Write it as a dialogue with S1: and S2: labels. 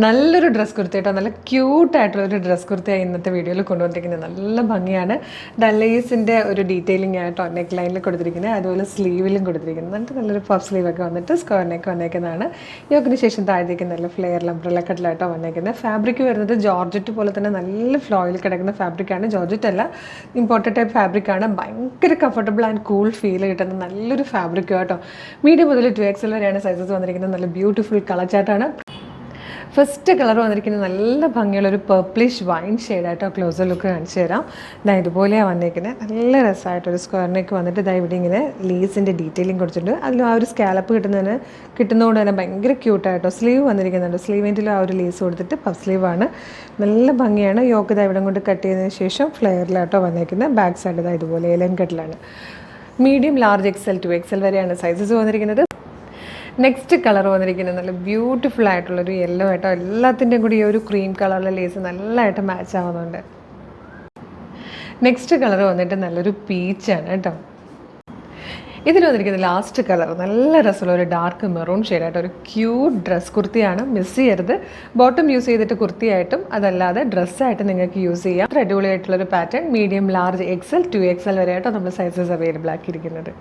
S1: നല്ലൊരു ഡ്രസ് കുർത്തി കേട്ടോ, നല്ല ക്യൂട്ടായിട്ടുള്ളൊരു ഡ്രസ് കുർത്തിയാണ് ഇന്നത്തെ വീഡിയോയിൽ കൊണ്ടുവന്നിരിക്കുന്നത്. നല്ല ഭംഗിയാണ്. ഡലേസിൻ്റെ ഒരു ഡീറ്റെയിലിംഗ് ആയിട്ടോ നെക്ക് ലൈനിൽ കൊടുത്തിരിക്കുന്നത്, അതുപോലെ സ്ലീവിലും കൊടുത്തിരിക്കുന്നത്. എന്നിട്ട് നല്ലൊരു പഫ് സ്ലീവൊക്കെ വന്നിട്ട് സ്ക്വയർ നെക്ക് വന്നേക്കുന്നതാണ്. യോക്കിന് ശേഷം താഴത്തേക്ക് നല്ല ഫ്ലെയറിൽ അംബ്രല്ല കട്ടിലായിട്ടോ വന്നേക്കുന്നത്. ഫാബ്രിക് വരുന്നത് ജോർജറ്റ് പോലെ തന്നെ നല്ല ഫ്ലോയിൽ കിടക്കുന്ന ഫാബ്രിക്കാണ്. ജോർജറ്റ് അല്ല, ഇമ്പോർട്ടഡ് ടൈപ്പ് ഫാബ്രിക്കാണ്. ഭയങ്കര കംഫർട്ടബിൾ ആൻഡ് കൂൾ ഫീൽ കിട്ടുന്ന നല്ലൊരു ഫാബ്രിക് കേട്ടോ. മീഡിയം മുതൽ 2XL വരെയാണ് സൈസസ് വന്നിരിക്കുന്നത്. നല്ല ബ്യൂട്ടിഫുൾ കളർ ചാർട്ടാണ്. ഫസ്റ്റ് കളർ വന്നിരിക്കുന്നത് നല്ല ഭംഗിയുള്ളൊരു പർപ്പിളിഷ് വൈൻ ഷെയ്ഡായിട്ടോ. ക്ലോസർ ലുക്ക് കാണിച്ചു തരാം. ഇതുപോലെയാണ് വന്നിരിക്കുന്നത്. നല്ല രസമായിട്ടൊരു സ്ക്വയർ നെക്ക് വന്നിട്ട് ഇവിടെ ഇങ്ങനെ ലീസിൻ്റെ ഡീറ്റെയിലിംഗ് കൊടുത്തിട്ടുണ്ട്. അതിലും ആ ഒരു സ്കാലപ്പ് കിട്ടുന്നതുകൊണ്ട് തന്നെ ഭയങ്കര ക്യൂട്ടായിട്ടോ. സ്ലീവ് വന്നിരിക്കുന്നുണ്ട്. സ്ലീവിൻ്റെലും ആ ഒരു ലീസ് കൊടുത്തിട്ട് പഫ് സ്ലീവാണ്. നല്ല ഭംഗിയാണ്. യോക്ക് ഇവിടെ കൊണ്ട് കട്ട് ചെയ്തതിന് ശേഷം ഫ്ലെയറിലായിട്ടോ വന്നിരിക്കുന്നത്. ബാക്ക് സൈഡ് ഇതുപോലെ എലൻ കട്ടിലാണ്. മീഡിയം, ലാർജ്, XL, 2XL വരെയാണ് സൈസസ് വന്നിരിക്കുന്നത്. നെക്സ്റ്റ് കളർ വന്നിരിക്കുന്നത് നല്ല ബ്യൂട്ടിഫുൾ ആയിട്ടുള്ളൊരു യെല്ലോ ആയിട്ടോ. എല്ലാത്തിൻ്റെയും കൂടി ഈ ഒരു ക്രീം കളറിലെ ലേസ് നല്ലതായിട്ട് മാച്ച് ആവുന്നുണ്ട്. നെക്സ്റ്റ് കളർ വന്നിട്ട് നല്ലൊരു പീച്ചാണ് കേട്ടോ. ഇതിൽ വന്നിരിക്കുന്നത് ലാസ്റ്റ് കളർ നല്ല രസമുള്ള ഒരു ഡാർക്ക് മെറൂൺ ഷെയ്ഡായിട്ട് ഒരു ക്യൂട്ട് ഡ്രസ് കുർത്തിയാണ്. മിസ് ചെയ്യരുത്. ബോട്ടം യൂസ് ചെയ്തിട്ട് കുർത്തിയായിട്ടും അതല്ലാതെ ഡ്രസ്സായിട്ട് നിങ്ങൾക്ക് യൂസ് ചെയ്യാം. അടിപൊളിയായിട്ടുള്ളൊരു pattern. Medium, large, XL, 2XL വരെയായിട്ടോ നമ്മൾ സൈസസ് അവൈലബിൾ ആക്കിയിരിക്കുന്നത്.